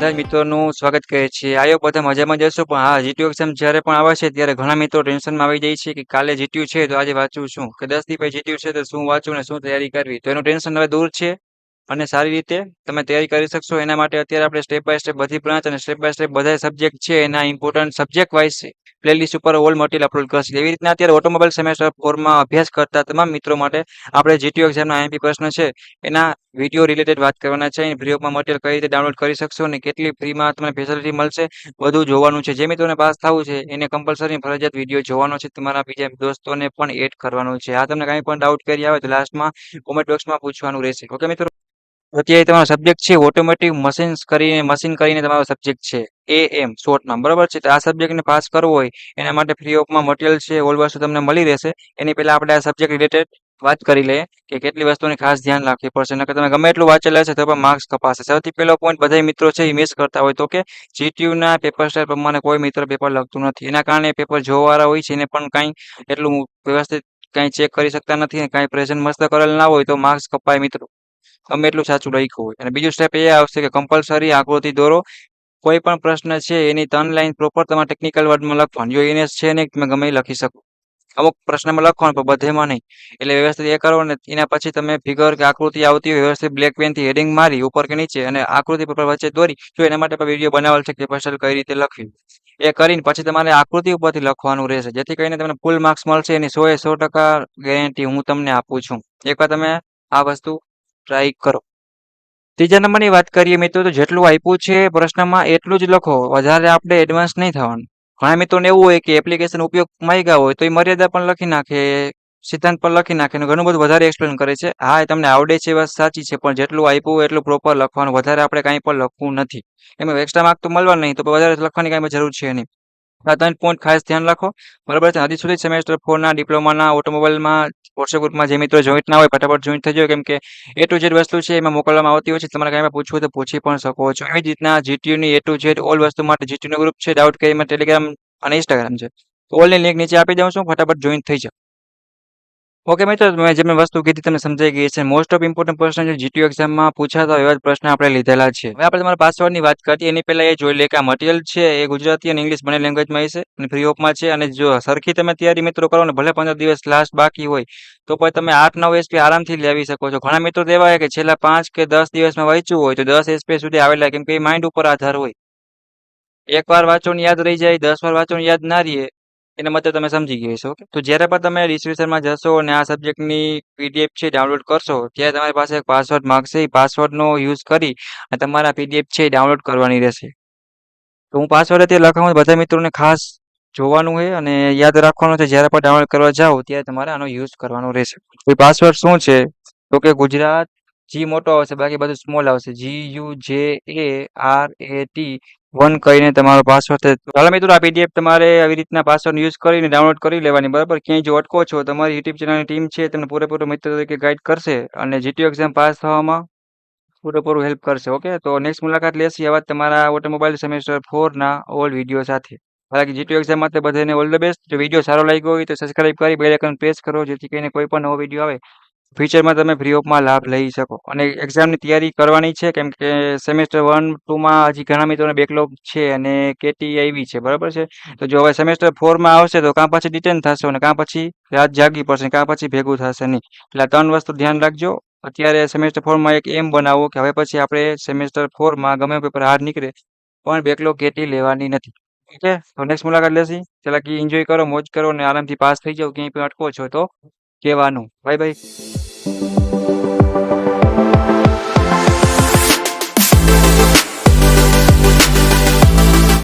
બધા જ મિત્રોનું સ્વાગત કરીએ છીએ. આયો બધા મજામાં જ હશો, પણ હા જીટીયુ એક્ઝામ જ્યારે પણ આવે છે ત્યારે ઘણા મિત્રો ટેન્શનમાં આવી જાય છે કે કાલે જીટીયુ છે તો આજે વાંચવું શું? કે 10 દી પછી જીટીયુ છે તો શું વાંચવું ને શું તૈયારી કરવી? તો એનું ટેન્શન હવે દૂર છે અને સારી રીતે તમે તૈયારી કરી શકશો. એના માટે અત્યારે આપણે સ્ટેપ બાય સ્ટેપ બધી બ્રાન્ચ અને સ્ટેપ બાય સ્ટેપ બધા સબ્જેક્ટ છે એના ઇમ્પોર્ટન્ટ સબ્જેક્ટ વાઇઝ પ્લેલિસ્ટ ઉપર ઓલ મટીરિયલ અપલોડ કરશે. એવી રીતના અત્યારે ઓટોમોબાઈલ સેમેસ્ટર 4 માં અભ્યાસ કરતા તમામ મિત્રો માટે આપણે જીટીયુ એક્ઝામના આઈએમપી પ્રશ્ન છે એના વિડીયો રિલેટેડ વાત કરવાના છે. ફ્રીમાં મટીરિયલ કઈ રીતે ડાઉનલોડ કરી શકશો અને કેટલી ફ્રીમાં તમને ફેસિલિટી મળશે બધું જોવાનું છે. જે મિત્રોને પાસ થવું છે એને કમ્પલસરી ફરજિયાત વિડીયો જોવાનો છે. તમારા બીજા દોસ્તોને પણ એડ કરવાનું છે. આ તમને કાંઈ પણ ડાઉટ કરી આવે તો લાસ્ટમાં કોમેન્ટ બોક્સમાં પૂછવાનું રહેશે. ઓકે મિત્રો, અત્યારે તમારો સબ્જેક્ટ છે ઓટોમેટિક મશીન કરીને તમારો સબ્જેક્ટ છે એએમ શોર્ટમાં, બરાબર છે. તો આ સબ્જેક્ટને પાસ કરવો હોય એના માટે ફ્રી ઓફમાં મટીરિયલ છે ઓલ વસ્તુ તમને મળી રહેશે. એની પહેલા આપણે આ સબ્જેક્ટ રિલેટેડ વાત કરી લઈએ કે કેટલી વસ્તુની ખાસ ધ્યાન રાખવી પડશે. નકર તમે ગમે એટલું વાંચેલા હશે તો પણ માર્ક્સ કપાશે. સૌથી પહેલો પોઈન્ટ બધા મિત્રો છે એ મિસ કરતા હોય તો કે જીટીયુના પેપર સ્ટાઇલ પ્રમાણે કોઈ મિત્ર પેપર લખતું નથી. એના કારણે પેપર જોવાવાળા હોય છે એને પણ કાંઈ એટલું વ્યવસ્થિત કાંઈ ચેક કરી શકતા નથી અને કાંઈ પ્રેઝન્ટ મસ્ત કરેલ ના હોય તો માર્ક્સ કપાય મિત્રો, ગમે એટલું સાચું લખ્યું હોય. અને બીજું સ્ટેપ એ આવશે કે કમ્પલસરી આકૃતિ દોરો. કોઈ પણ પ્રશ્ન છે એની 3 લાઈન પ્રોપર તમારે ટેકનિકલ વર્ડમાં લખવાની. જો એને છે ને તમે ગમે એ લખી શકો. અમુક પ્રશ્નમાં લખવાનું પણ બધેમાં નહીં. એટલે વ્યવસ્થિત એ કરો ને એના પછી તમે ફિગર કે આકૃતિ આવતી હોય વ્યવસ્થિત બ્લેક પેનથી હેડિંગ મારી ઉપર કે નીચે અને આકૃતિ પર વચ્ચે દોરી. જો એના માટે પણ વિડીયો બનાવેલ છે કે પેપર કઈ રીતે લખવી એ કરીને પછી તમારે આકૃતિ ઉપરથી લખવાનું રહેશે, જેથી કરીને તમને ફૂલ માર્ક્સ મળશે. એની 100% ગેરંટી હું તમને આપું છું. એકવાર તમે આ વસ્તુ ટ્રાય કરો. ત્રીજા નંબરની વાત કરીએ મિત્રો, તો જેટલું આપ્યું છે પ્રશ્નમાં એટલું જ લખો. વધારે આપણે એડવાન્સ નહીં થવાનું. ઘણા મિત્રોને એવું હોય કે એપ્લિકેશન ઉપયોગ માંગ્યા હોય તો એ મર્યાદા પણ લખી નાખે, સિદ્ધાંત પણ લખી નાખે અને ઘણું બધું વધારે એક્સપ્લેન કરે છે. હા, એ તમને આવડે છે વાત સાચી છે, પણ જેટલું આપ્યું હોય એટલું પ્રોપર લખવાનું. વધારે આપણે કાંઈ પણ લખવું નથી. એમાં એક્સ્ટ્રા માર્ક તો મળવા નહીં, તો વધારે લખવાની કાંઈ જરૂર છે નહીં. આ 3 પોઈન્ટ ખાસ ધ્યાન રાખો, બરાબર છે. હજી સુધી સેમેસ્ટર 4 ના ડિપ્લોમાના ઓટોમોબાઈલમાં વોટ્સએપ ગ્રુપમાં જે મિત્રો જોઈન્ટ ના હોય ફટાફટ જોઈન્ટ થઈ જાઓ, કેમ કે એ ટુ ઝેડ વસ્તુ છે એમાં મોકલવામાં આવતી હોય છે. તમારે કાંઈ પણ પૂછવું હોય તો પૂછી પણ શકો છો. એવી જ રીતના જીટીયુની એ ટુ ઝેડ ઓલ વસ્તુ માટે જીટીયુનો ગ્રુપ છે. ડાઉટ કે એમાં ટેલિગ્રામ અને ઇન્સ્ટાગ્રામ છે. તો ઓલની લિંક નીચે આપી દઉં છું, ફટાફટ જોઈન્ટ થઈ જાઓ. ઓકે મિત્રો, મેં જે વસ્તુ કીધી તમને સમજાઈ ગઈ છે. મોસ્ટ ઓફ ઇમ્પોર્ટન્ટ પ્રશ્ન જે જીટીયુ એક્ઝામમાં પૂછાતા હોય એવા જ પ્રશ્ન આપણે લીધેલા છે. હવે આપણે તમારા પાસવર્ડની વાત કરીએ એની પહેલા એ જોઈ લે કે આ મટીરિયલ છે એ ગુજરાતી અને ઇંગ્લિશ બંને લેંગ્વેજમાં હશે અને ફ્રી ઓફમાં છે. અને જો સરખી તમે તૈયારી મિત્રો કરો ને ભલે 15 દિવસ લાસ્ટ બાકી હોય તો પણ તમે 8-9 એસપી આરામથી લેવી શકો છો. ઘણા મિત્રો તો એવા હોય કે છેલ્લા 5 કે 10 દિવસમાં વાંચ્યું હોય તો 10 એસપી સુધી આવેલા, કેમ કે એ માઇન્ડ ઉપર આધાર હોય. એકવાર વાંચો ને યાદ રહી જાય, 10 વાર વાંચો ને યાદ ના રહે, એના માટે તમે સમજી ગયા છો. ઓકે, તો જ્યારે પણ તમે ડિસ્ક્રિપ્શનમાં જશો અને આ સબ્જેક્ટની પીડીએફ છે ડાઉનલોડ કરશો ત્યારે તમારી પાસે એક પાસવર્ડ માંગશે. એ પાસવર્ડનો યુઝ કરી અને તમારા પીડીએફ છે એ ડાઉનલોડ કરવાની રહેશે. તો હું પાસવર્ડ અત્યારે લખાવું, બધા મિત્રોને ખાસ જોવાનું છે અને યાદ રાખવાનું છે. જ્યારે પણ ડાઉનલોડ કરવા જાઓ ત્યારે તમારે આનો યુઝ કરવાનો રહેશે. એ પાસવર્ડ શું છે તો કે ગુજરાત, જી મોટો આવશે, બાકી બધું સ્મોલ આવશે. GUJARAT1 કહીને તમારો પાસવર્ડ છે. ચાલો મિત્રો, આ પીડીએફ તમારે આવી રીતના પાસવર્ડ યુઝ કરીને ડાઉનલોડ કરી લેવાની, બરાબર. ક્યાંય જો અટકો છો તમારી યુટ્યુબ ચેનલની ટીમ છે તમને પૂરેપૂરો મિત્ર તરીકે ગાઈડ કરશે અને જીટીયુ એક્ઝામ પાસ થવામાં પૂરેપૂરું હેલ્પ કરશે. ઓકે, તો નેક્સ્ટ મુલાકાત લેશી આવા તમારા ઓટોમોબાઈલ સેમેસ્ટર 4 ના ઓલ વિડીયો સાથે. બાકી જીટીયુ એક્ઝામ માટે બધાને ઓલ ધ બેસ્ટ. જો વિડીયો સારો લાગ્યો હોય તો સબસ્ક્રાઇબ કરી બેલ આઇકન પ્રેસ કરો, જેથી કરીને કોઈ પણ નવો વિડીયો આવે ફ્યુચરમાં તમે ફ્રી ઓફમાં લાભ લઈ શકો. અને એક્ઝામની તૈયારી કરવાની છે, કેમ કે સેમેસ્ટર 1-2માં હજી ઘણા મિત્રોને બેકલોગ છે અને કેટી આવી છે, બરાબર છે. તો જો હવે સેમેસ્ટર 4માં આવશે તો કાં પછી ડિટેન થશો અને કાં પછી રાત જાગી પડશે, કાં પછી ભેગું થશે નહીં. એટલે આ 3 વસ્તુ ધ્યાન રાખજો. અત્યારે સેમેસ્ટર 4માં એક એમ બનાવો કે હવે પછી આપણે સેમેસ્ટર 4માં ગમે પેપર હાર્ડ નીકળે પણ બેકલોગ કેટી લેવાની નથી. ઓકે, તો નેક્સ્ટ મુલાકાત લેશી. ચાલાકી એન્જોય કરો, મોજ કરો અને આરામથી પાસ થઈ જાઓ. ક્યાંય પણ અટકો છો તો કહેવાનું. Bye bye.